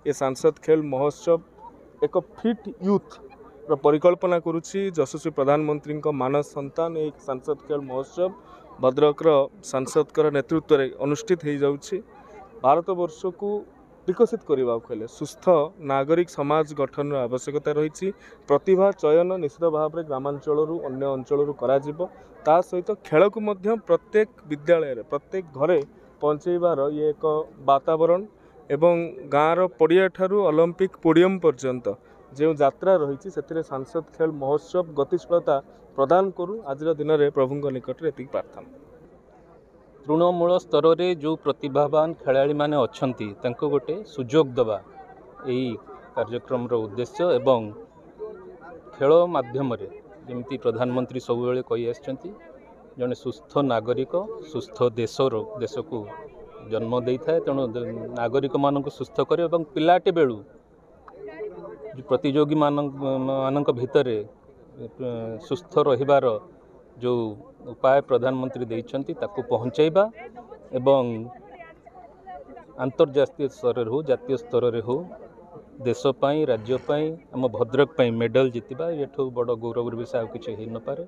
ये सांसद खेल महोत्सव एक फिट यूथ परिकल्पना करुच्ची। यशस्वी प्रधानमंत्री मानस संतान एक सांसद खेल महोत्सव भद्रकर सांसद नेतृत्व में अनुष्ठित हो जाउछि। भारत वर्ष को विकसित करने सुस्थ नागरिक समाज गठन आवश्यकता रही। प्रतिभा चयन निश्चित भाव में ग्रामांचल अन्य अंचल ता सहित खेल को प्रत्येक विद्यालय प्रत्येक घरे पहुँचेबार ये एक वातावरण एवं गाँव पड़िया ठारू ओलंपिक पोडियम पर्यंत जो यात्रा रही से सांसद खेल महोत्सव गतिशीलता प्रदान करू। आज दिन में प्रभु निकट में एतिक प्रार्थना। तृणमूल स्तर रे जो प्रतिभावान खेलाड़ी माने अछंती तांको गोटे सुजोग दबा यही कार्यक्रम रो उद्देश्य एवं खेल माध्यम रे जेमती प्रधानमंत्री सब बेले कही आछंती जने सुस्थ नागरिक सुस्थ देश को जन्म दे था। तेणु नागरिक मान सुस्थ करे एवं पिलाटे बेलू प्रतियोगी मानक भितर सुस्थ रहिबार जो उपाय प्रधानमंत्री देइछंती ताकू पहुँचाइबा एवं अंतर्जातीय स्तर हो जातीय स्तर रे हो देश पाई राज्य पाई आम भद्रक पाई मेडल जितबा एठू बड़ गौरव विषय किसी हो न पारे।